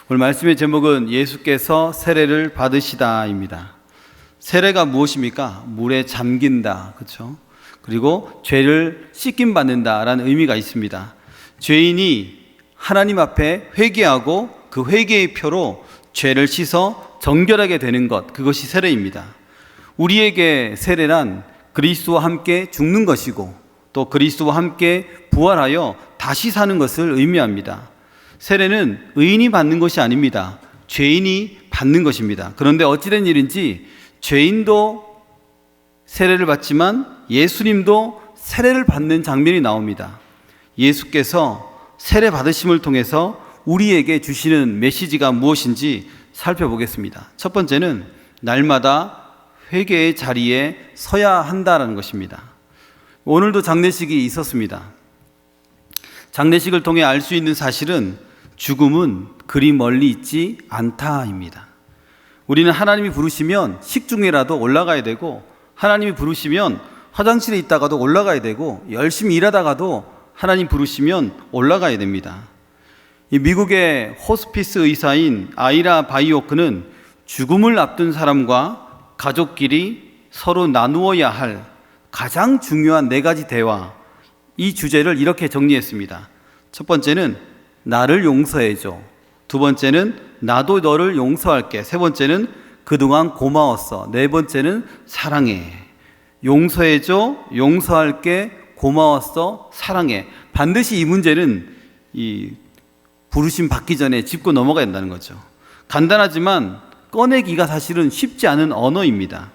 오늘 말씀의 제목은 예수께서 세례를 받으시다입니다. 세례가 무엇입니까? 물에 잠긴다, 그렇죠? 그리고 죄를 씻김 받는다라는 의미가 있습니다. 죄인이 하나님 앞에 회개하고 그 회개의 표로 죄를 씻어 정결하게 되는 것, 그것이 세례입니다. 우리에게 세례란 그리스도와 함께 죽는 것이고 또 그리스도와 함께 부활하여 다시 사는 것을 의미합니다. 세례는 의인이 받는 것이 아닙니다. 죄인이 받는 것입니다. 그런데 어찌된 일인지 죄인도 세례를 받지만 예수님도 세례를 받는 장면이 나옵니다. 예수께서 세례 받으심을 통해서 우리에게 주시는 메시지가 무엇인지 살펴보겠습니다. 첫 번째는 날마다 회개의 자리에 서야 한다는 것입니다. 오늘도 장례식이 있었습니다. 장례식을 통해 알 수 있는 사실은 죽음은 그리 멀리 있지 않다입니다. 우리는 하나님이 부르시면 식중에라도 올라가야 되고, 하나님이 부르시면 화장실에 있다가도 올라가야 되고, 열심히 일하다가도 하나님 부르시면 올라가야 됩니다. 이 미국의 호스피스 의사인 아이라 바이오크는 죽음을 앞둔 사람과 가족끼리 서로 나누어야 할 가장 중요한 4가지 대화, 이 주제를 이렇게 정리했습니다. 첫 번째는 나를 용서해줘. 두 번째는 나도 너를 용서할게. 세 번째는 그동안 고마웠어. 네 번째는 사랑해. 용서해줘, 용서할게, 고마웠어, 사랑해. 반드시 이 문제는 부르심 받기 전에 짚고 넘어가야 된다는 거죠. 간단하지만 꺼내기가 사실은 쉽지 않은 언어입니다.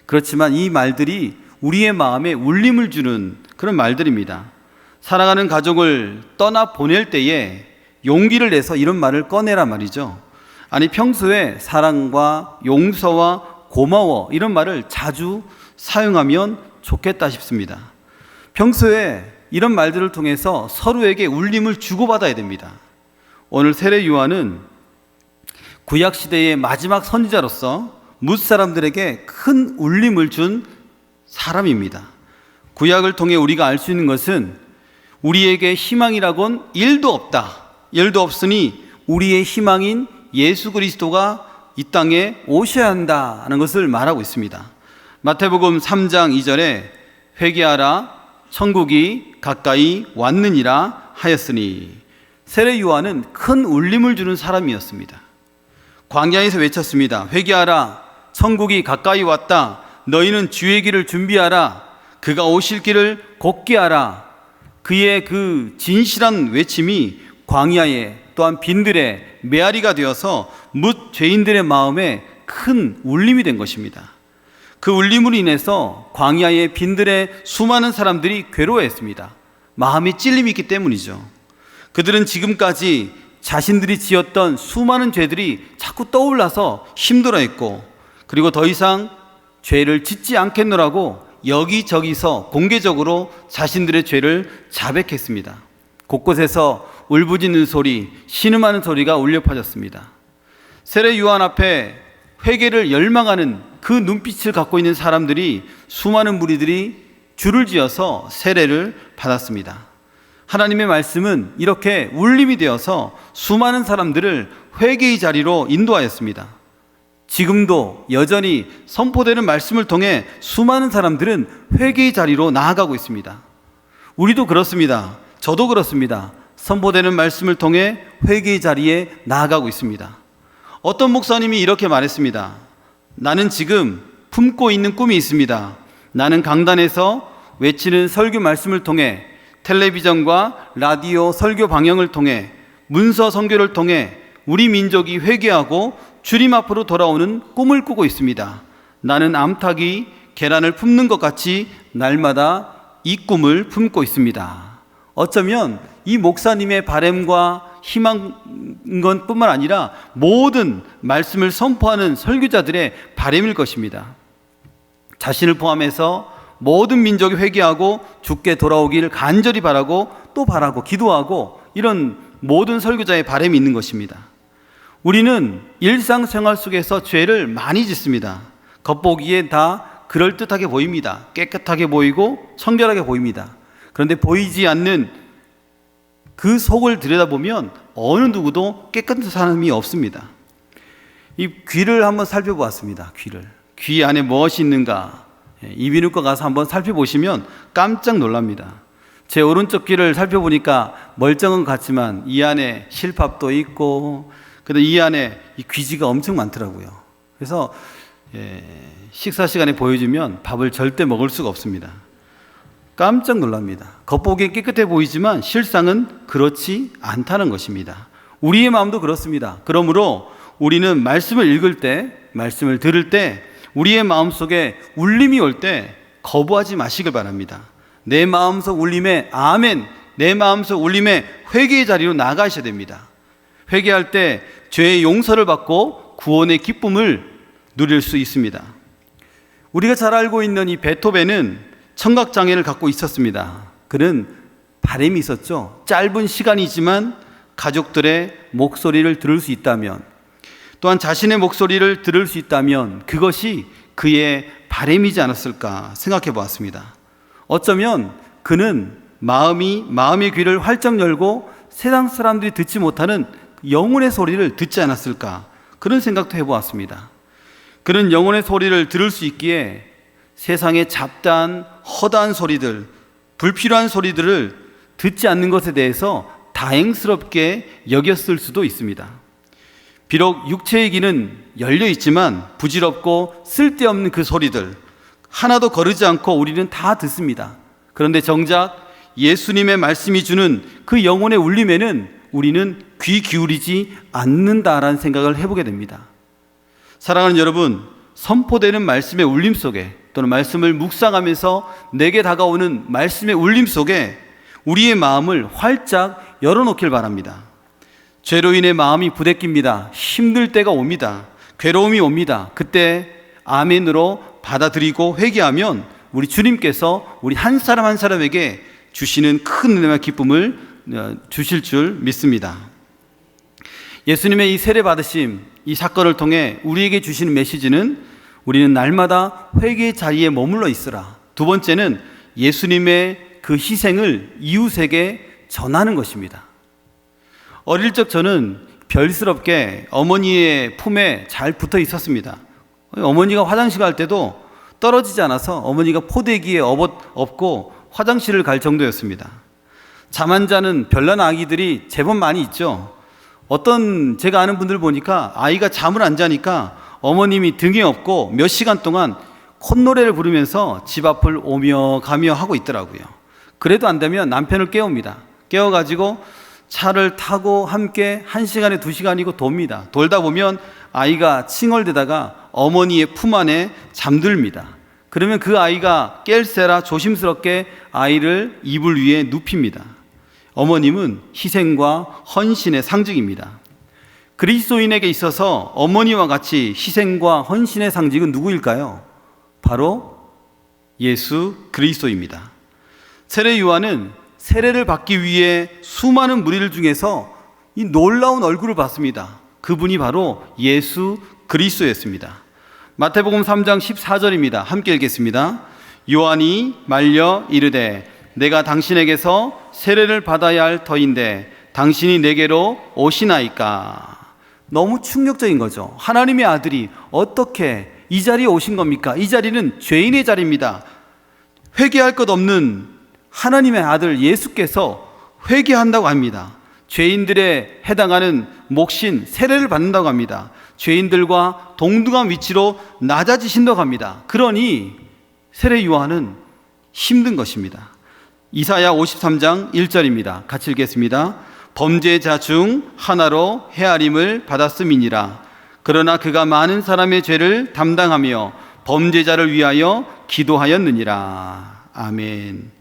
그렇지만 이 말들이 우리의 마음에 울림을 주는 그런 말들입니다. 사랑하는 가족을 떠나 보낼 때에 용기를 내서 이런 말을 꺼내라 말이죠. 아니, 평소에 사랑과 용서와 고마워 이런 말을 자주 사용하면 좋겠다 싶습니다. 평소에 이런 말들을 통해서 서로에게 울림을 주고받아야 됩니다. 오늘 세례 요한은 구약시대의 마지막 선지자로서 뭇 사람들에게 큰 울림을 준 사람입니다. 구약을 통해 우리가 알 수 있는 것은 우리에게 희망이라곤 일도 없다. 일도 없으니 우리의 희망인 예수 그리스도가 이 땅에 오셔야 한다는 것을 말하고 있습니다. 마태복음 3장 2절에 회개하라 천국이 가까이 왔느니라 하였으니, 세례 요한은 큰 울림을 주는 사람이었습니다. 광야에서 외쳤습니다. 회개하라 천국이 가까이 왔다. 너희는 주의 길을 준비하라. 그가 오실 길을 곧게 하라. 그의 그 진실한 외침이 광야에 또한 빈들의 메아리가 되어서 뭇 죄인들의 마음에 큰 울림이 된 것입니다. 그 울림으로 인해서 광야의 빈들의 수많은 사람들이 괴로워했습니다. 마음에 찔림이 있기 때문이죠. 그들은 지금까지 자신들이 지었던 수많은 죄들이 자꾸 떠올라서 힘들어했고, 그리고 더 이상 죄를 짓지 않겠노라고 여기저기서 공개적으로 자신들의 죄를 자백했습니다. 곳곳에서 울부짖는 소리, 신음하는 소리가 울려 퍼졌습니다. 세례 요한 앞에 회개를 열망하는 그 눈빛을 갖고 있는 사람들이, 수많은 무리들이 줄을 지어서 세례를 받았습니다. 하나님의 말씀은 이렇게 울림이 되어서 수많은 사람들을 회개의 자리로 인도하였습니다. 지금도 여전히 선포되는 말씀을 통해 수많은 사람들은 회개의 자리로 나아가고 있습니다. 우리도 그렇습니다. 저도 그렇습니다. 선포되는 말씀을 통해 회개의 자리에 나아가고 있습니다. 어떤 목사님이 이렇게 말했습니다. 나는 지금 품고 있는 꿈이 있습니다. 나는 강단에서 외치는 설교 말씀을 통해, 텔레비전과 라디오 설교 방영을 통해, 문서 선교를 통해 우리 민족이 회개하고 주님 앞으로 돌아오는 꿈을 꾸고 있습니다. 나는 암탉이 계란을 품는 것 같이 날마다 이 꿈을 품고 있습니다. 어쩌면 이 목사님의 바램과 희망인 것 뿐만 아니라 모든 말씀을 선포하는 설교자들의 바램일 것입니다. 자신을 포함해서 모든 민족이 회개하고 주께 돌아오기를 간절히 바라고 또 바라고 기도하고, 이런 모든 설교자의 바램이 있는 것입니다. 우리는 일상생활 속에서 죄를 많이 짓습니다. 겉보기에 다 그럴듯하게 보입니다. 깨끗하게 보이고 청결하게 보입니다. 그런데 보이지 않는 그 속을 들여다보면 어느 누구도 깨끗한 사람이 없습니다. 이 귀를 한번 살펴보았습니다. 귀 안에 무엇이 있는가, 이비인후과 가서 한번 살펴보시면 깜짝 놀랍니다. 제 오른쪽 귀를 살펴보니까 멀쩡한 것 같지만 이 안에 실밥도 있고, 그다음 이 안에 이 귀지가 엄청 많더라고요. 그래서 식사 시간에 보여주면 밥을 절대 먹을 수가 없습니다. 깜짝 놀랍니다. 겉보기엔 깨끗해 보이지만 실상은 그렇지 않다는 것입니다. 우리의 마음도 그렇습니다. 그러므로 우리는 말씀을 읽을 때, 말씀을 들을 때 우리의 마음속에 울림이 올 때 거부하지 마시길 바랍니다. 내 마음속 울림에 아멘, 내 마음속 울림에 회개의 자리로 나가셔야 됩니다. 회개할 때 죄의 용서를 받고 구원의 기쁨을 누릴 수 있습니다. 우리가 잘 알고 있는 이 베토벤은 청각장애를 갖고 있었습니다. 그는 바람이 있었죠. 짧은 시간이지만 가족들의 목소리를 들을 수 있다면, 또한 자신의 목소리를 들을 수 있다면 그것이 그의 바람이지 않았을까 생각해 보았습니다. 어쩌면 그는 마음의 귀를 활짝 열고 세상 사람들이 듣지 못하는 영혼의 소리를 듣지 않았을까, 그런 생각도 해보았습니다. 그는 영혼의 소리를 들을 수 있기에 세상의 잡다한 허다한 소리들, 불필요한 소리들을 듣지 않는 것에 대해서 다행스럽게 여겼을 수도 있습니다. 비록 육체의 귀는 열려 있지만 부질없고 쓸데없는 그 소리들 하나도 거르지 않고 우리는 다 듣습니다. 그런데 정작 예수님의 말씀이 주는 그 영혼의 울림에는 우리는 귀 기울이지 않는다라는 생각을 해보게 됩니다. 사랑하는 여러분, 선포되는 말씀의 울림 속에, 또는 말씀을 묵상하면서 내게 다가오는 말씀의 울림 속에 우리의 마음을 활짝 열어놓길 바랍니다. 죄로 인해 마음이 부대낍니다. 힘들 때가 옵니다. 괴로움이 옵니다. 그때 아멘으로 받아들이고 회개하면 우리 주님께서 우리 한 사람 한 사람에게 주시는 큰 은혜와 기쁨을 주실 줄 믿습니다. 예수님의 이 세례 받으심, 이 사건을 통해 우리에게 주시는 메시지는 우리는 날마다 회개의 자리에 머물러 있으라. 두 번째는 예수님의 그 희생을 이웃에게 전하는 것입니다. 어릴 적 저는 별스럽게 어머니의 품에 잘 붙어 있었습니다. 어머니가 화장실 갈 때도 떨어지지 않아서 어머니가 포대기에 업고 화장실을 갈 정도였습니다. 잠 안 자는 별난 아기들이 제법 많이 있죠. 어떤 제가 아는 분들 보니까 아이가 잠을 안 자니까 어머님이 등에 업고 몇 시간 동안 콧노래를 부르면서 집 앞을 오며 가며 하고 있더라고요. 그래도 안 되면 남편을 깨웁니다. 깨워가지고 차를 타고 함께 1시간에 2시간이고 돕니다. 돌다 보면 아이가 칭얼대다가 어머니의 품 안에 잠듭니다. 그러면 그 아이가 깰세라 조심스럽게 아이를 이불 위에 눕힙니다. 어머님은 희생과 헌신의 상징입니다. 그리스도인에게 있어서 어머니와 같이 희생과 헌신의 상징은 누구일까요? 바로 예수 그리스도입니다. 세례 요한은 세례를 받기 위해 수많은 무리들 중에서 이 놀라운 얼굴을 봤습니다. 그분이 바로 예수 그리스도였습니다. 마태복음 3장 14절입니다. 함께 읽겠습니다. 요한이 말려 이르되 내가 당신에게서 세례를 받아야 할 터인데 당신이 내게로 오시나이까. 너무 충격적인 거죠. 하나님의 아들이 어떻게 이 자리에 오신 겁니까? 이 자리는 죄인의 자리입니다. 회개할 것 없는 하나님의 아들 예수께서 회개한다고 합니다. 죄인들에 해당하는 몫인 세례를 받는다고 합니다. 죄인들과 동등한 위치로 낮아지신다고 합니다. 그러니 세례 요한은 힘든 것입니다. 이사야 53장 1절입니다. 같이 읽겠습니다. 범죄자 중 하나로 헤아림을 받았음이니라. 그러나 그가 많은 사람의 죄를 담당하며 범죄자를 위하여 기도하였느니라. 아멘.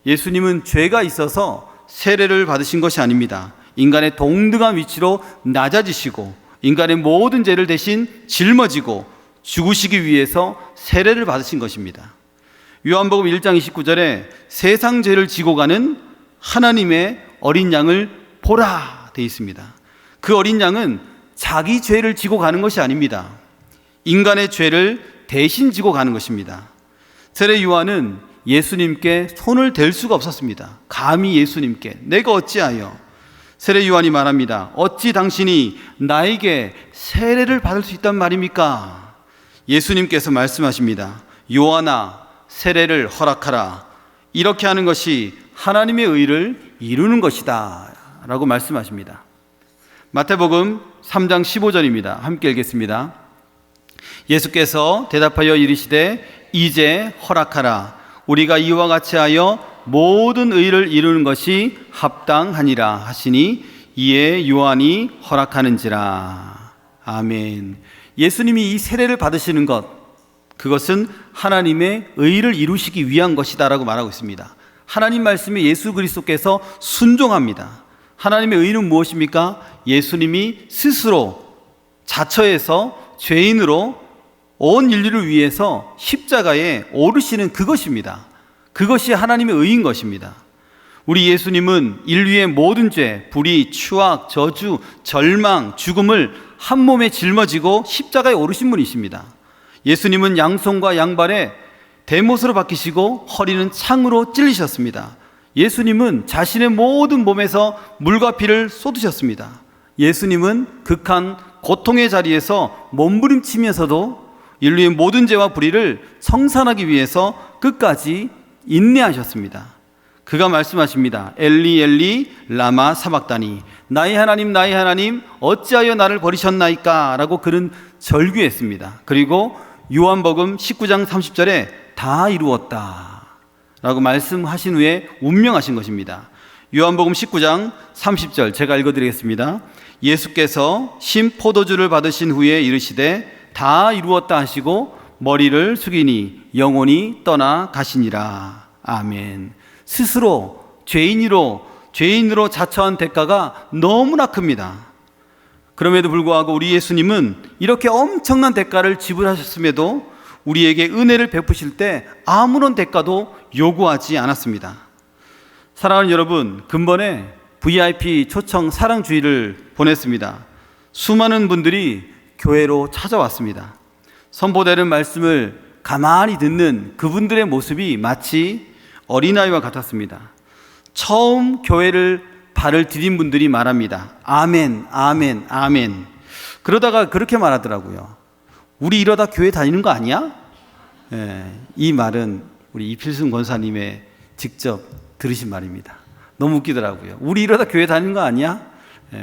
예수님은 죄가 있어서 세례를 받으신 것이 아닙니다. 인간의 동등한 위치로 낮아지시고 인간의 모든 죄를 대신 짊어지고 죽으시기 위해서 세례를 받으신 것입니다. 요한복음 1장 29절에 세상 죄를 지고 가는 하나님의 어린 양을 보라 되어 있습니다. 그 어린 양은 자기 죄를 지고 가는 것이 아닙니다. 인간의 죄를 대신 지고 가는 것입니다. 세례 요한은 예수님께 손을 댈 수가 없었습니다. 감히 예수님께 내가 어찌하여. 세례 요한이 말합니다. 어찌 당신이 나에게 세례를 받을 수 있단 말입니까? 예수님께서 말씀하십니다. 요한아, 세례를 허락하라. 이렇게 하는 것이 하나님의 의를 이루는 것이다 라고 말씀하십니다. 마태복음 3장 15절입니다. 함께 읽겠습니다. 예수께서 대답하여 이르시되 이제 허락하라. 우리가 이와 같이 하여 모든 의를 이루는 것이 합당하니라 하시니 이에 요한이 허락하는지라. 아멘. 예수님이 이 세례를 받으시는 것, 그것은 하나님의 의를 이루시기 위한 것이다 라고 말하고 있습니다. 하나님 말씀에 예수 그리스도께서 순종합니다. 하나님의 의는 무엇입니까? 예수님이 스스로 자처해서 죄인으로 온 인류를 위해서 십자가에 오르시는 그것입니다. 그것이 하나님의 의인 것입니다. 우리 예수님은 인류의 모든 죄, 불의, 추악, 저주, 절망, 죽음을 한 몸에 짊어지고 십자가에 오르신 분이십니다. 예수님은 양손과 양발에 대못으로 박히시고 허리는 창으로 찔리셨습니다. 예수님은 자신의 모든 몸에서 물과 피를 쏟으셨습니다. 예수님은 극한 고통의 자리에서 몸부림치면서도 인류의 모든 죄와 불의를 청산하기 위해서 끝까지 인내하셨습니다. 그가 말씀하십니다. 엘리 엘리 라마 사박다니, 나의 하나님 어찌하여 나를 버리셨나이까 라고 그는 절규했습니다. 그리고 요한복음 19장 30절에 다 이루었다 라고 말씀하신 후에 운명하신 것입니다. 요한복음 19장 30절 제가 읽어드리겠습니다. 예수께서 신 포도주를 받으신 후에 이르시되 다 이루었다 하시고 머리를 숙이니 영혼이 떠나 가시니라. 아멘. 스스로 죄인으로 자처한 대가가 너무나 큽니다. 그럼에도 불구하고 우리 예수님은 이렇게 엄청난 대가를 지불하셨음에도 우리에게 은혜를 베푸실 때 아무런 대가도 요구하지 않았습니다. 사랑하는 여러분, 근본에 VIP 초청 사랑주의를 보냈습니다. 수많은 분들이 교회로 찾아왔습니다. 선포되는 말씀을 가만히 듣는 그분들의 모습이 마치 어린아이와 같았습니다. 처음 교회를 발을 디딘 분들이 말합니다. 아멘, 아멘, 아멘. 그러다가 그렇게 말하더라고요. 우리 이러다 교회 다니는 거 아니야? 이 말은 우리 이필순 권사님의 직접 들으신 말입니다. 너무 웃기더라고요. 우리 이러다 교회 다니는 거 아니야?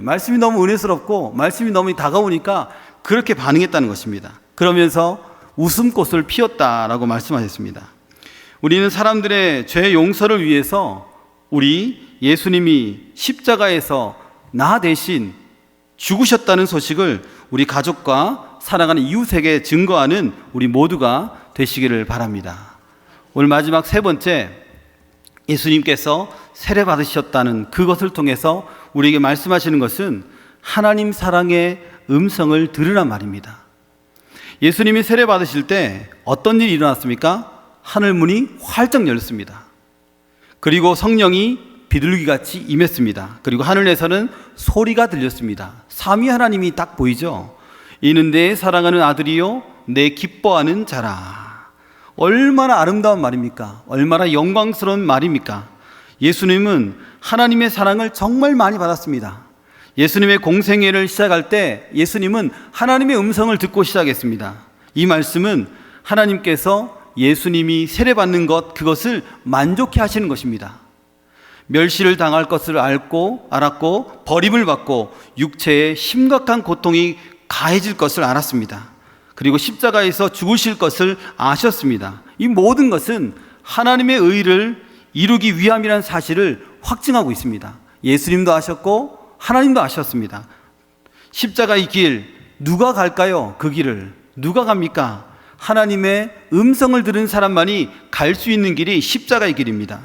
말씀이 너무 은혜스럽고 말씀이 너무 다가오니까 그렇게 반응했다는 것입니다. 그러면서 웃음꽃을 피웠다라고 말씀하셨습니다. 우리는 사람들의 죄 용서를 위해서 우리 예수님이 십자가에서 나 대신 죽으셨다는 소식을 우리 가족과 사랑하는 이웃에게 증거하는 우리 모두가 되시기를 바랍니다. 오늘 마지막 세 번째, 예수님께서 세례 받으셨다는 그것을 통해서 우리에게 말씀하시는 것은 하나님 사랑의 음성을 들으란 말입니다. 예수님이 세례 받으실 때 어떤 일이 일어났습니까? 하늘문이 활짝 열렸습니다. 그리고 성령이 비둘기같이 임했습니다. 그리고 하늘에서는 소리가 들렸습니다. 삼위 하나님이 딱 보이죠? 이는 내 사랑하는 아들이요 내 기뻐하는 자라. 얼마나 아름다운 말입니까? 얼마나 영광스러운 말입니까? 예수님은 하나님의 사랑을 정말 많이 받았습니다. 예수님의 공생애를 시작할 때 예수님은 하나님의 음성을 듣고 시작했습니다. 이 말씀은 하나님께서 예수님이 세례받는 것, 그것을 만족해 하시는 것입니다. 멸시를 당할 것을 알았고 버림을 받고 육체에 심각한 고통이 가해질 것을 알았습니다. 그리고 십자가에서 죽으실 것을 아셨습니다. 이 모든 것은 하나님의 의를 이루기 위함이라는 사실을 확증하고 있습니다. 예수님도 아셨고 하나님도 아셨습니다. 십자가의 길, 누가 갈까요? 그 길을 누가 갑니까? 하나님의 음성을 들은 사람만이 갈 수 있는 길이 십자가의 길입니다.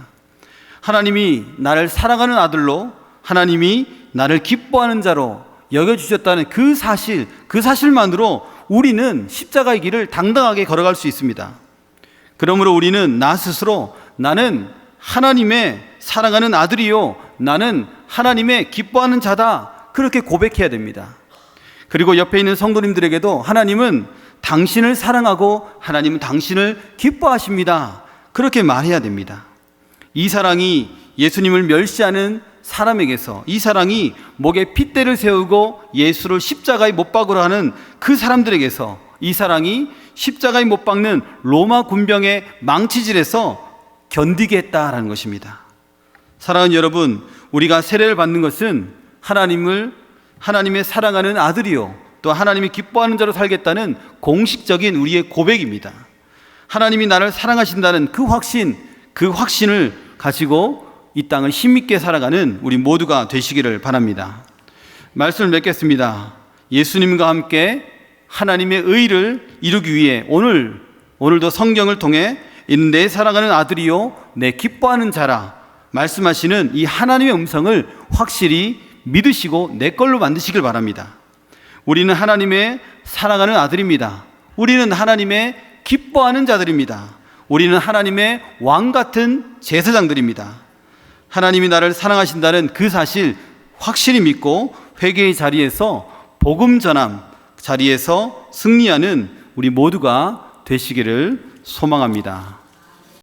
하나님이 나를 사랑하는 아들로, 하나님이 나를 기뻐하는 자로 여겨주셨다는 그 사실만으로 우리는 십자가의 길을 당당하게 걸어갈 수 있습니다. 그러므로 우리는 나 스스로 나는 하나님의 사랑하는 아들이요, 나는 하나님의 기뻐하는 자다, 그렇게 고백해야 됩니다. 그리고 옆에 있는 성도님들에게도 하나님은 당신을 사랑하고 하나님은 당신을 기뻐하십니다, 그렇게 말해야 됩니다. 이 사랑이 예수님을 멸시하는 사람에게서, 이 사랑이 목에 핏대를 세우고 예수를 십자가에 못 박으려 하는 그 사람들에게서, 이 사랑이 십자가에 못 박는 로마 군병의 망치질에서 견디게 했다라는 것입니다. 사랑하는 여러분, 우리가 세례를 받는 것은 하나님의 사랑하는 아들이요, 또 하나님이 기뻐하는 자로 살겠다는 공식적인 우리의 고백입니다. 하나님이 나를 사랑하신다는 그 확신을 가지고 이 땅을 힘있게 살아가는 우리 모두가 되시기를 바랍니다. 말씀을 맺겠습니다. 예수님과 함께 하나님의 의를 이루기 위해 오늘도 성경을 통해 내 사랑하는 아들이요 내 기뻐하는 자라 말씀하시는 이 하나님의 음성을 확실히 믿으시고 내 걸로 만드시길 바랍니다. 우리는 하나님의 사랑하는 아들입니다. 우리는 하나님의 기뻐하는 자들입니다. 우리는 하나님의 왕 같은 제사장들입니다. 하나님이 나를 사랑하신다는 그 사실 확실히 믿고 회개의 자리에서 복음 전함 자리에서 승리하는 우리 모두가 되시기를 소망합니다.